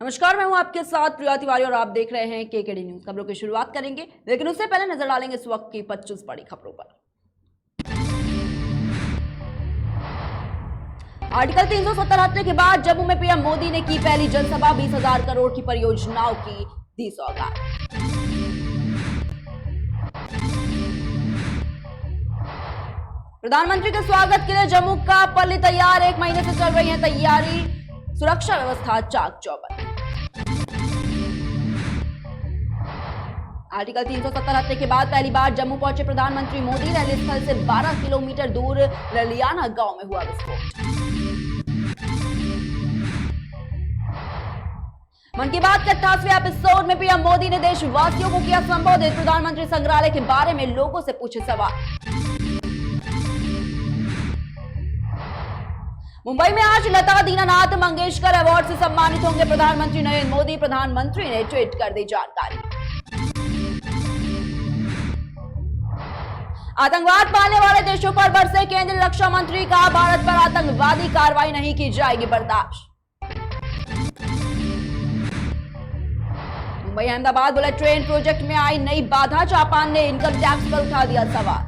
नमस्कार, मैं हूं आपके साथ प्रिया तिवारी और आप देख रहे हैं केकेडी न्यूज। खबरों की शुरुआत करेंगे, लेकिन उससे पहले नजर डालेंगे इस वक्त की 25 बड़ी खबरों पर। आर्टिकल 370 हटने के बाद जम्मू में पीएम मोदी ने की पहली जनसभा। 20,000 करोड़ की परियोजनाओं की दी सौगात। प्रधानमंत्री के स्वागत के लिए जम्मू का पल्ली तैयार। 1 महीने से चल रही है तैयारी, सुरक्षा व्यवस्था चाक चौबंद। आर्टिकल 370 हटने के बाद पहली बार जम्मू पहुंचे प्रधानमंत्री मोदी। रैली स्थल से 12 किलोमीटर दूर रलियाना गांव में हुआ विस्फोट। मन की बात के 88वें एपिसोड में पीएम मोदी ने देशवासियों को किया संबोधित। प्रधानमंत्री संग्रहालय के बारे में लोगों से पूछे सवाल। मुंबई में आज लता दीनानाथ मंगेशकर अवार्ड से सम्मानित होंगे प्रधानमंत्री नरेंद्र मोदी। प्रधानमंत्री ने ट्वीट कर दी जानकारी। आतंकवाद पालने वाले देशों पर बरसे केंद्रीय रक्षा मंत्री। कहा, भारत पर आतंकवादी कार्रवाई नहीं की जाएगी बर्दाश्त। Mumbai Ahmedabad bullet train project में आई नई बाधा। जापान ने इनकम टैक्स पर उठा दिया सवाल।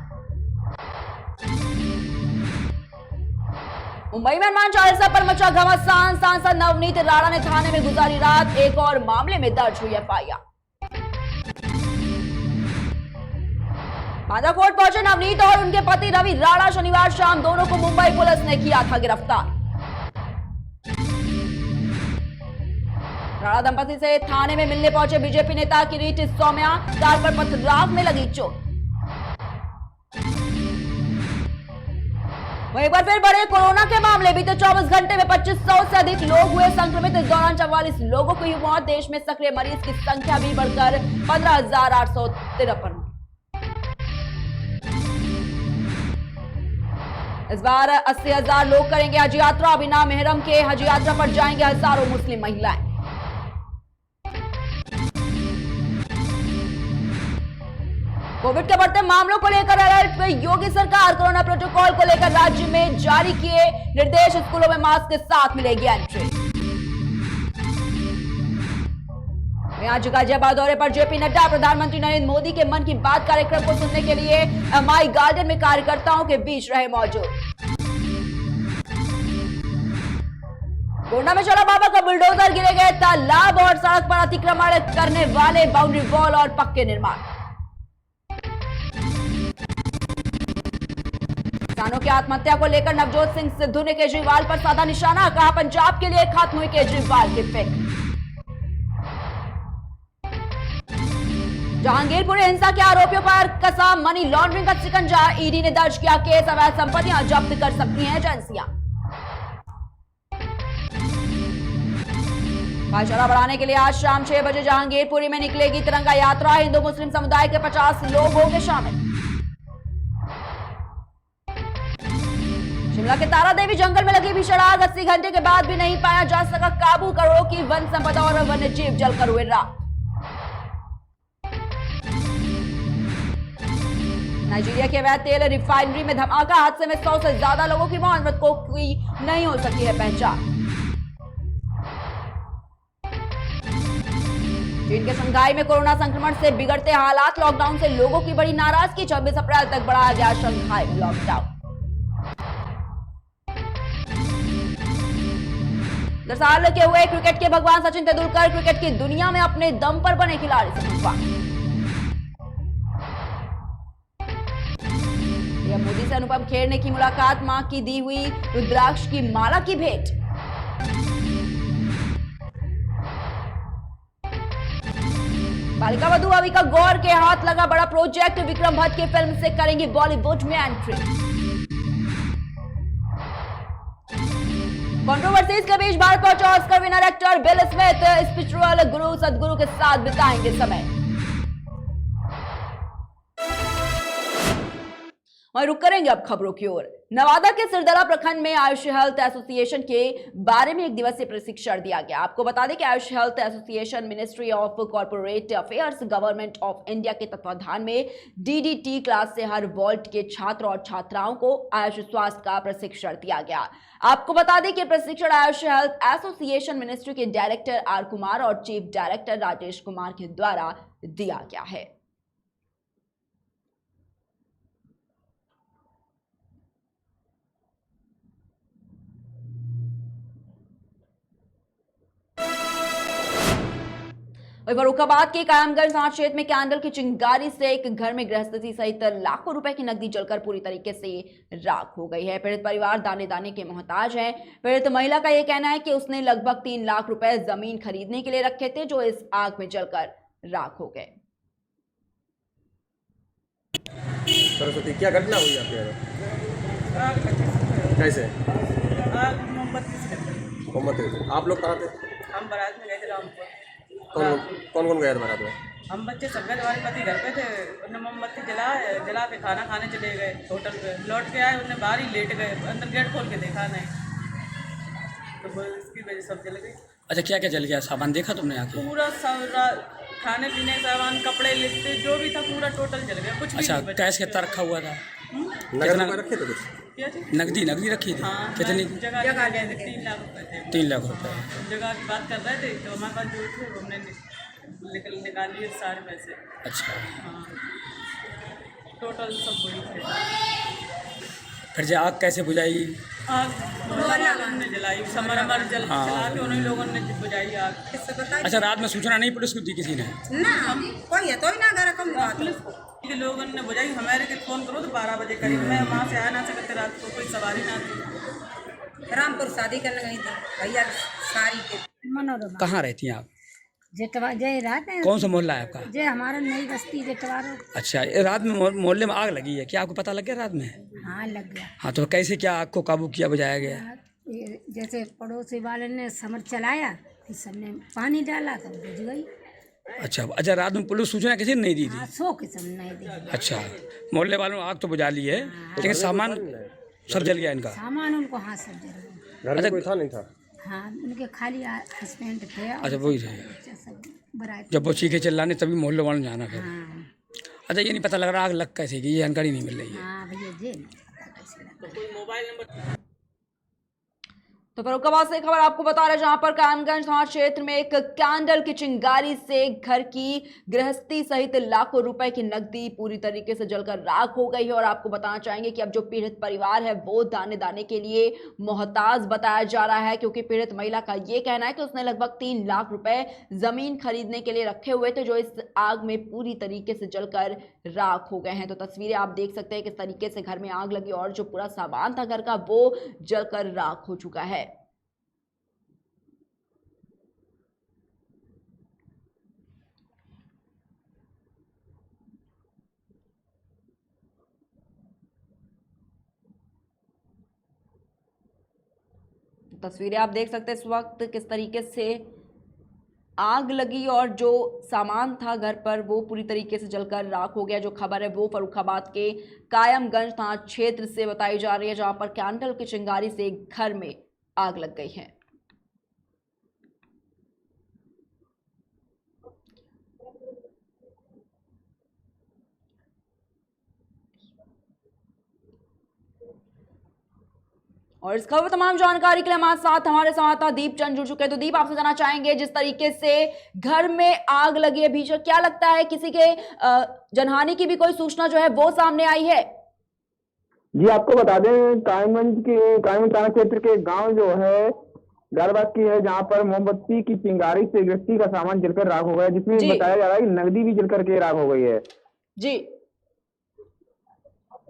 मुंबई में हनुमान चालीसा पर मचा घमासान। सांसद नवनीत राणा ने थाने में गुजारी रात। एक और मामले में दर्ज हुई एफआईआर। बांद्रा पहुंचे नवनीत और उनके पति रवि राणा। शनिवार शाम दोनों को मुंबई पुलिस ने किया था गिरफ्तार। राणा दंपति से थाने में मिलने पहुंचे बीजेपी नेता किरीट सौम्या। कार पर पथराव में लगी चोट। वहीं एक बार फिर बढ़े कोरोना के मामले। बीते 24 घंटे में 2500 से अधिक लोग हुए संक्रमित। इस दौरान 44 लोगों की मौत। देश में सक्रिय मरीज की संख्या भी बढ़कर 15,853। इस बार 80,000 लोग करेंगे हज यात्रा। बिना मेहरम के हज यात्रा पर जाएंगे हजारों मुस्लिम महिलाएं। कोविड के बढ़ते मामलों को लेकर अलर्ट में योगी सरकार। कोरोना प्रोटोकॉल को लेकर राज्य में जारी किए निर्देश। स्कूलों में मास्क के साथ मिलेगी एंट्री। आज गाजियाबाद दौरे पर जेपी नड्डा। प्रधानमंत्री नरेंद्र मोदी के मन की बात कार्यक्रम को सुनने के लिए एमआई गार्डन में कार्यकर्ताओं के बीच रहे मौजूद। गोंडा में चला बाबा का बुलडोजर। गिरे गए तालाब और सड़क पर अतिक्रमण करने वाले। बाउंड्री वॉल और पक्के निर्माण। किसानों की आत्महत्या को लेकर नवजोत सिंह सिद्धू ने केजरीवाल पर साधा निशाना। कहा, पंजाब के लिए खत्म हुई केजरीवाल की फिक्र। जहांगीरपुर हिंसा के आरोपियों पर कसा मनी लॉन्ड्रिंग का शिकंजा। ईडी ने दर्ज किया केस। अवैध संपत्तियां जब्त कर सकती हैं एजेंसियां। भाईचारा बढ़ाने के लिए आज शाम 6 बजे जहांगीरपुरी में निकलेगी तिरंगा यात्रा। हिंदू मुस्लिम समुदाय के 50 लोग होंगे शामिल। शिमला के तारा देवी जंगल में लगी भीषण आग। 80 घंटे के बाद भी नहीं पाया जा सका काबू। करोड़ों की वन संपदा और वन्य जीव जलकर हुए राख। नाइजीरिया के अवैध तेल रिफाइनरी में धमाका। हादसे में 100 से ज्यादा लोगों की मौत। मृतकों की नहीं हो सकी है पहचान। चीन के शंघाई में कोरोना संक्रमण से बिगड़ते हालात। लॉकडाउन से लोगों की बड़ी नाराजगी। 26 अप्रैल तक बढ़ाया गया शंघाई में लॉकडाउन। 10 साल के हुए क्रिकेट के भगवान सचिन तेंदुलकर क्रिकेट की दुनिया में अपने दम पर बने खिलाड़ी से मुकाबला। पीएम मोदी से अनुपम खेर ने की मुलाकात। मां की दी हुई रुद्राक्ष की माला की भेंट। बालिका वधू अविका गौर के हाथ लगा बड़ा प्रोजेक्ट। विक्रम भट्ट की फिल्म से करेंगी बॉलीवुड में एंट्री। कंट्रोवर्सीज के बीच भारत पहुंचे Oscar winner actor bill Smith. Spiritual गुरु सदगुरु के साथ बिताएंगे समय। और रुक करेंगे अब खबरों की ओर। नवादा के सिरदला प्रखंड में आयुष हेल्थ एसोसिएशन के बारे में एक दिवसीय प्रशिक्षण दिया गया। आपको बता दें कि Ayush health association ministry of corporate affairs government of India के तत्वाधान में डीडीटी क्लास से हर वॉल्ट के छात्र और छात्राओं को आयुष स्वास्थ्य का प्रशिक्षण दिया गया। आपको बता दें कि प्रशिक्षण आयुष हेल्थ एसोसिएशन मिनिस्ट्री के डायरेक्टर आर कुमार और चीफ डायरेक्टर राजेश कुमार के द्वारा दिया गया है। फरुखाबाद के कायमगंज थाना क्षेत्र में कैंडल की चिंगारी से एक घर में गृहस्थी सहित लाखों रुपए की नकदी जलकर पूरी तरीके से राख हो गई है। पीड़ित परिवार दाने दाने के मोहताज है। पीड़ित महिला का यह कहना है कि उसने लगभग 3 लाख रुपए जमीन खरीदने के लिए रखे थे, जो इस आग में जलकर राख हो गए। सरस्वती, क्या घटना हुई आपके यहाँ? कैसे? मोमबत्ती से। आप लोग कहाँ थे? हम बारात में गए थे रामपुर। कौन कौन गया था बारात में? हम बच्चे सब गए, हमारे पति घर पे थे। उन्होंने मोमबत्ती जला के खाना खाने चले गए होटल पे। लौट के आए, उन्हें बाहर ही लेट गए, अंदर गेट खोल के देखा नहीं, तो इसकी वजह सब जल गई। अच्छा, क्या क्या जल गया? सामान देखा तुमने आके? पूरा खाने पीने सामान, कपड़े लिखते जो भी था पूरा टोटल जल गया, कुछ भी अच्छा, नहीं बचा। कैश कितना रखा हुआ था? नगद में रखे थे कुछ? क्या चीज़? नकदी रखी थी? हाँ, कितनी? जगह 3 लाख रुपए थे। 3 लाख रुपए। जगह की बात कर रहे थे तो हमारे पास जो थे हमने निकाल लिए सारे पैसे। अच्छा, हाँ, टोटल सब वही थे। फिर जो आग कैसे बुझाई? आग उन्होंने जलाई, समर चला के उन्हीं लोगों ने बुझाई आग। अच्छा, रात में सूचना नहीं पुलिस को दी किसी ने? ना, कोई है तो ही ना घर कम पुलिस के लोगों ने बुझाई। हमारे के फ़ोन करो तो 12 बजे करीब, मैं वहाँ से आ ना सकते, रात को कोई सवारी ना थी। रामपुर शादी करने गई थी भैया सारी के। मनोरमा कहाँ रहती हैं आप? जेटवा जय रात है। कौन सा मोहल्ला है आपका? जय हमारा नई बस्ती जेटवारो। अच्छा, ये रात में मोहल्ले में आग लगी है, क्या आपको पता लग गया रात में? हाँ, लग गया। हाँ, तो कैसे क्या आग को काबू किया, बुझाया गया? ये जैसे पड़ोसी वाले ने समर चलाया, फिर सबने पानी डाला तो बुझ गई। अच्छा, रात में पुलिस सूचना किसी ने नहीं दी थी? हाँ, 100 किस्म नहीं दी। अच्छा, मोहल्ले वालों ने आग तो बुझा ली है, लेकिन सामान सब जल गया इनका? सामान उनको हाथ सब जल गया। घर में कोई था नहीं था? हाँ, उनके खाली हस्बैंड थे। अच्छा, वही थे। बच्चा सब बारात। जब वो चीखे चिल्लाने तभी मोहल्ले वालों ने जाना फिर। हाँ अच्छा, ये नहीं पता लग रहा आग लग कैसे की, ये जानकारी नहीं मिल रही है। हाँ भैया जी, नहीं पता कैसे लगा। तो फरुखाबाद से खबर आपको बता रहे, जहां पर कायमगंज थाना क्षेत्र में एक कैंडल की चिंगारी से घर की गृहस्थी सहित लाखों रुपए की नकदी पूरी तरीके से जलकर राख हो गई है। और आपको बताना चाहेंगे कि अब जो पीड़ित परिवार है वो दाने दाने के लिए मोहताज बताया जा रहा है, क्योंकि पीड़ित महिला का ये कहना है कि उसने लगभग 3 लाख रुपए जमीन खरीदने के लिए रखे हुए थे, जो इस आग में पूरी तरीके से जलकर राख हो गए हैं। तो तस्वीरें आप देख सकते हैं किस तरीके से घर में आग लगी और जो पूरा सामान था घर का वो जलकर राख हो चुका है। तस्वीरें आप देख सकते हैं इस वक्त किस तरीके से आग लगी और जो सामान था घर पर वो पूरी तरीके से जलकर राख हो गया। जो खबर है वो फरुखाबाद के कायमगंज थाना क्षेत्र से बताई जा रही है, जहां पर कैंडल की चिंगारी से एक घर में आग लग गई है। और इस खबर तमाम जानकारी के लिए हमारे साथ हमारे संवाददाता दीप चंद जुड़ चुके हैं। तो दीप, आपसे जानना चाहेंगे, जिस तरीके से घर में आग लगी है भीषण, क्या लगता है किसी के जनहानि की भी कोई सूचना जो है वो सामने आई है? जी, आपको बता दें कायमगंज थाना क्षेत्र के गांव जो है गारबाग की है, जहां पर मोमबत्ती की चिंगारी से गृहस्थी का सामान जलकर राख हो गया, जिसमें बताया जा रहा है कि नकदी भी जलकर के राख हो गई है। जी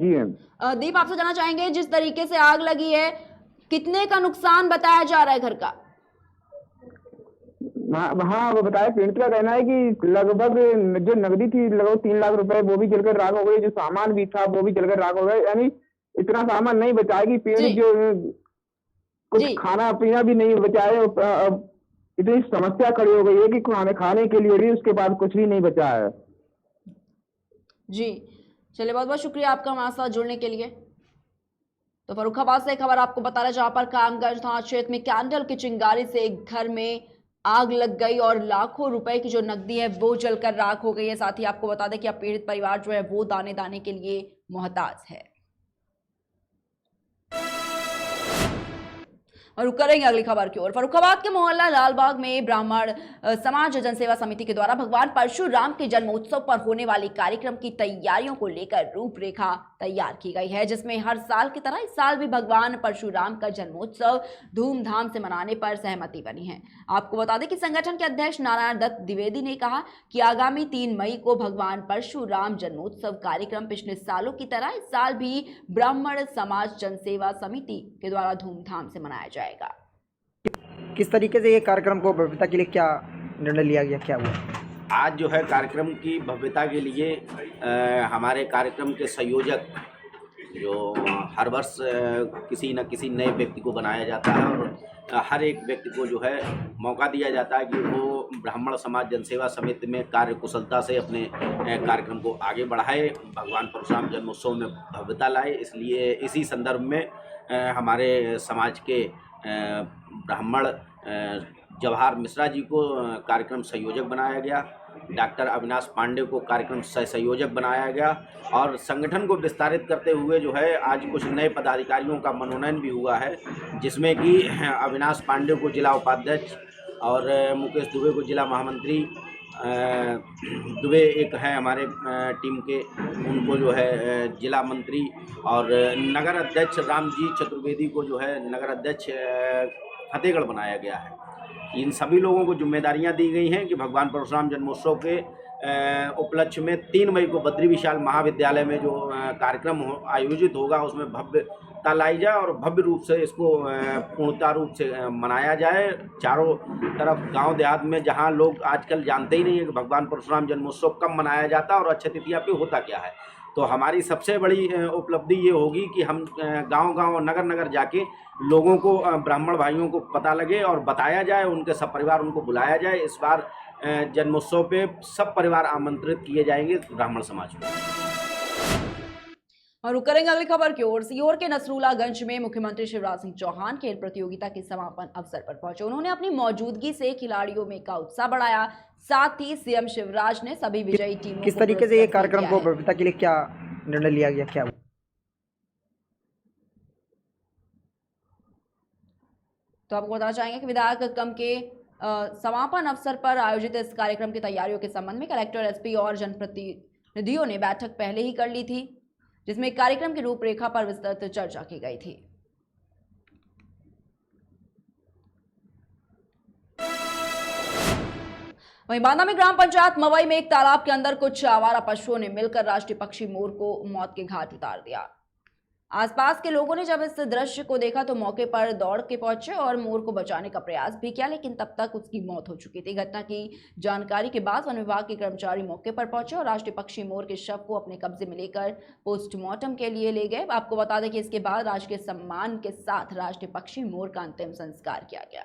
जी मैम। दीप, आपसे जानना चाहेंगे, जिस तरीके से आग लगी है कितने का नुकसान बताया जा रहा है घर का? हाँ, वो बताया, पीड़ित का कहना है कि लगभग जो नकदी थी लगभग 3 लाख रुपए वो भी जलकर राख हो गई, जो सामान भी था वो भी जलकर राख हो गया। यानी इतना सामान नहीं बचा कि पीड़ित जो कुछ खाना पीना भी नहीं बचाए, इतनी समस्या खड़ी हो गई है कि खाने के लिए भी उसके बाद कुछ भी नहीं बचा है। जी, चलिए, बहुत बहुत शुक्रिया आपका हमारे साथ जुड़ने के लिए। तो फर्रुखाबाद से खबर आपको बता रहे, जहां पर कामगंज थाना क्षेत्र में कैंडल की चिंगारी से एक घर में आग लग गई और लाखों रुपए की जो नकदी है वो जलकर राख हो गई है। साथ ही आपको बता दें कि अब पीड़ित परिवार जो है वो दाने दाने के लिए मोहताज है। और रुक करेंगे अगली खबर की ओर। फर्रुखाबाद के मोहल्ला लालबाग में ब्राह्मण समाज जनसेवा समिति के द्वारा भगवान परशुराम के जन्मोत्सव पर होने वाले कार्यक्रम की तैयारियों को लेकर रूपरेखा तैयार की गई है, जिसमें हर साल की तरह इस साल भी भगवान परशुराम का जन्मोत्सव धूमधाम से मनाने पर सहमति बनी है। आपको बता दें कि संगठन के अध्यक्ष नारायण दत्त द्विवेदी ने कहा कि आगामी 3 मई को भगवान परशुराम जन्मोत्सव कार्यक्रम पिछले सालों की तरह इस साल भी ब्राह्मण समाज जनसेवा समिति के द्वारा धूमधाम से मनाया जाएगा। किस तरीके से ये कार्यक्रम को भव्यता के लिए क्या निर्णय लिया गया, क्या हुआ? आज जो है कार्यक्रम की भव्यता के लिए हमारे कार्यक्रम के संयोजक जो हर वर्ष किसी न किसी नए व्यक्ति को बनाया जाता है और हर एक व्यक्ति को जो है मौका दिया जाता है कि वो ब्राह्मण समाज जनसेवा समिति में कार्य कुशलता से अपने कार्यक्रम को आगे बढ़ाए, भगवान परशुराम जन्मोत्सव में भव्यता लाए। इसलिए इसी संदर्भ में हमारे समाज के ब्राह्मण जवाहर मिश्रा जी को कार्यक्रम संयोजक बनाया गया, डॉक्टर अविनाश पांडे को कार्यक्रम संयोजक बनाया गया और संगठन को विस्तारित करते हुए जो है आज कुछ नए पदाधिकारियों का मनोनयन भी हुआ है, जिसमें कि अविनाश पांडे को जिला उपाध्यक्ष और मुकेश दुबे को जिला महामंत्री, दुबे एक हैं हमारे टीम के, उनको जो है जिला मंत्री और नगर अध्यक्ष रामजी चतुर्वेदी को जो है नगर अध्यक्ष फतेहगढ़ बनाया गया है। इन सभी लोगों को जिम्मेदारियां दी गई हैं कि भगवान परशुराम जन्मोत्सव के उपलक्ष्य में 3 मई को बद्री विशाल महाविद्यालय में जो कार्यक्रम आयोजित होगा उसमें भव्यता लाई जाए और भव्य रूप से इसको पूर्णता रूप से मनाया जाए। चारों तरफ गांव देहात में जहां लोग आजकल जानते ही नहीं है कि भगवान परशुराम जन्मोत्सव कब मनाया जाता है और अक्षय तृतीया पे होता क्या है, तो हमारी सबसे बड़ी उपलब्धि ये होगी कि हम गांव-गांव नगर-नगर जाके लोगों को, ब्राह्मण भाइयों को पता लगे और बताया जाए, उनके सब परिवार उनको बुलाया जाए। इस बार जन्मोत्सव पे सब परिवार आमंत्रित किए जाएंगे ब्राह्मण समाज में। और रुक करेंगे अगली खबर की ओर। सीहोर के नसरुल्लागंज में मुख्यमंत्री शिवराज सिंह चौहान खेल प्रतियोगिता के समापन अवसर पर पहुंचे। उन्होंने अपनी मौजूदगी से खिलाड़ियों में का उत्साह बढ़ाया। साथ ही सीएम शिवराज ने सभी विजयी टीमों किस तरीके से ये कार्यक्रम को भव्यता के लिए क्या निर्णय लिया गया, क्या हुआ? तो आपको बताना चाहेंगे कि विधायक कम के समापन अवसर पर आयोजित इस कार्यक्रम की तैयारियों के संबंध में कलेक्टर, एसपी और जनप्रतिनिधियों ने बैठक पहले ही कर ली थी, जिसमें कार्यक्रम की रूपरेखा पर विस्तृत चर्चा की गई थी। वहीं बांदा में ग्राम पंचायत मवई में एक तालाब के अंदर कुछ आवारा पशुओं ने मिलकर राष्ट्रीय पक्षी मोर को मौत के घाट उतार दिया। आसपास के लोगों ने जब इस दृश्य को देखा तो मौके पर दौड़ के पहुंचे और मोर को बचाने का प्रयास भी किया, लेकिन तब तक उसकी मौत हो चुकी थी। घटना की जानकारी के बाद वन विभाग के कर्मचारी मौके पर पहुंचे और राष्ट्रीय पक्षी मोर के शव को अपने कब्जे में लेकर पोस्टमार्टम के लिए ले गए। आपको बता दें कि इसके बाद राजकीय सम्मान के साथ राष्ट्रीय पक्षी मोर का अंतिम संस्कार किया गया।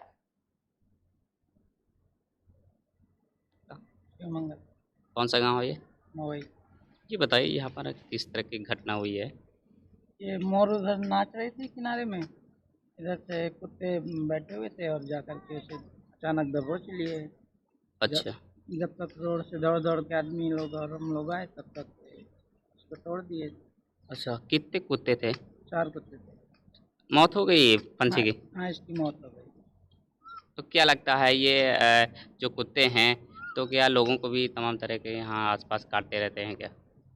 कौन सा गांव है ये? मवई। ये बताइए यहाँ पर किस तरह की घटना हुई है? ये मोर उधर नाच रही थी किनारे में, इधर से कुत्ते बैठे हुए थे और जाकर के उसे अचानक दबोच लिए। अच्छा। जब तक रोड से दौड़ दौड़ के आदमी लोग और हम लोग आए तब तक उसको तोड़ दिए। अच्छा, कितने कुत्ते थे? 4 कुत्ते थे। मौत हो गई पंछी की? हाँ, इसकी मौत हो गई। तो क्या लगता है ये जो कुत्ते हैं तो क्या लोगों को भी तमाम तरह के यहाँ आसपास काटते रहते हैं क्या?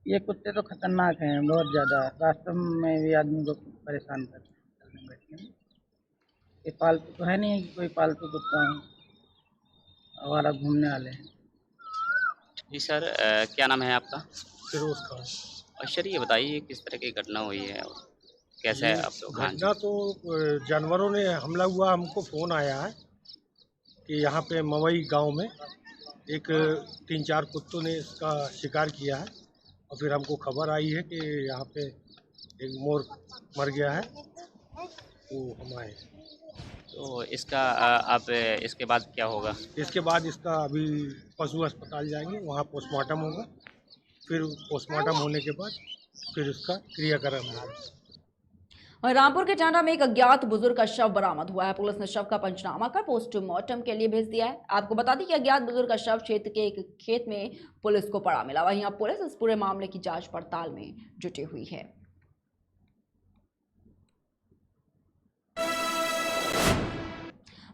ये कुत्ते तो खतरनाक हैं बहुत ज़्यादा, रास्ते में भी आदमी को परेशान करते हैं चलने बैठने में। ये पालतू तो है नहीं है कि कोई पालतू कुत्ता हो, आवारा घूमने वाले हैं। जी सर, क्या नाम है आपका? फिरोज खान। और सर ये बताइए किस तरह की घटना हुई है और कैसे है आप लोग? घटना तो जानवरों ने हमला हुआ, हमको फ़ोन आया है कि यहाँ पे मवई गांव में एक 3-4 कुत्तों ने इसका शिकार किया है और फिर हमको खबर आई है कि यहाँ पे एक मोर मर गया है, तो हम आए। तो इसका अब इसके बाद क्या होगा? इसके बाद इसका अभी पशु अस्पताल जाएंगे, वहाँ पोस्टमार्टम होगा, फिर पोस्टमार्टम होने के बाद फिर उसका क्रियाक्रम होगा। और रामपुर के टांडा में एक अज्ञात बुजुर्ग का शव बरामद हुआ है। पुलिस ने शव का पंचनामा कर पोस्टमार्टम के लिए भेज दिया है। आपको बता दें कि अज्ञात बुजुर्ग का शव क्षेत्र के एक खेत में पुलिस को पड़ा मिला। वहीं अब पुलिस इस पूरे मामले की जांच पड़ताल में जुटी हुई है।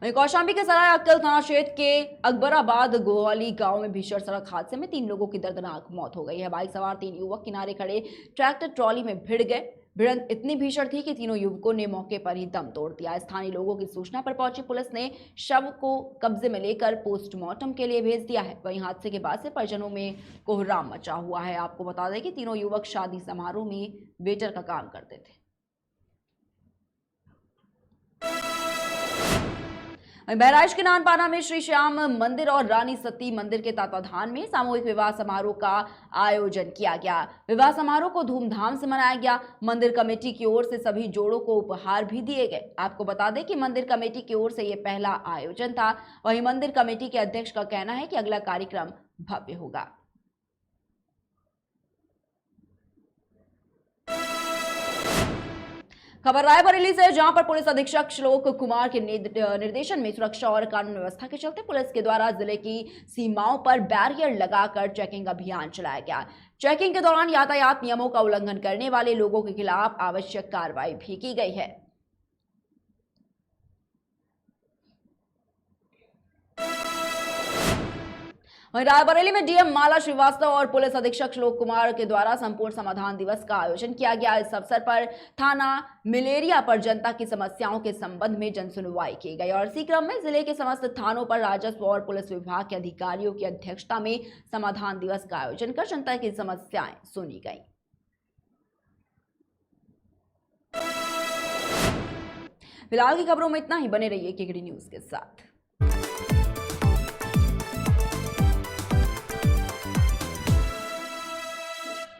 कौशाम्बी के सराय अक्कल थाना क्षेत्र के अकबराबाद गोवाली गांव में भीषण सड़क हादसे में 3 लोगों की दर्दनाक मौत हो गई है। बाइक सवार 3 युवक किनारे खड़े ट्रैक्टर ट्रॉली में भिड़ गए। भिड़ंत इतनी भीषण थी कि तीनों युवकों ने मौके पर ही दम तोड़ दिया। स्थानीय लोगों की सूचना पर पहुंची पुलिस ने शव को कब्जे में लेकर पोस्टमार्टम के लिए भेज दिया है। वहीं हादसे के बाद से परिजनों में कोहराम मचा हुआ है। आपको बता दें कि तीनों युवक शादी समारोह में वेटर का काम करते थे। बहराइच के नानपाना में श्री श्याम मंदिर और रानी सती मंदिर के तत्वाधान में सामूहिक विवाह समारोह का आयोजन किया गया। विवाह समारोह को धूमधाम से मनाया गया। मंदिर कमेटी की ओर से सभी जोड़ों को उपहार भी दिए गए। आपको बता दें कि मंदिर कमेटी की ओर से यह पहला आयोजन था। वहीं मंदिर कमेटी के अध्यक्ष का कहना है कि अगला कार्यक्रम भव्य होगा। खबर रायबरेली से, जहां पर पुलिस अधीक्षक श्लोक कुमार के निर्देशन में सुरक्षा और कानून व्यवस्था के चलते पुलिस के द्वारा जिले की सीमाओं पर बैरियर लगाकर चेकिंग अभियान चलाया गया। चेकिंग के दौरान यातायात नियमों का उल्लंघन करने वाले लोगों के खिलाफ आवश्यक कार्रवाई भी की गई है। वहीं रायबरेली में डीएम माला श्रीवास्तव और पुलिस अधीक्षक श्लोक कुमार के द्वारा संपूर्ण समाधान दिवस का आयोजन किया गया। इस अवसर पर थाना मिलेरिया पर जनता की समस्याओं के संबंध में जनसुनवाई की गई और इसी क्रम में जिले के समस्त थानों पर राजस्व और पुलिस विभाग के अधिकारियों की अध्यक्षता में समाधान दिवस का आयोजन कर जनता की समस्याएं सुनी गई। फिलहाल की खबरों में इतना ही। बने रहिए केकेडी न्यूज के साथ।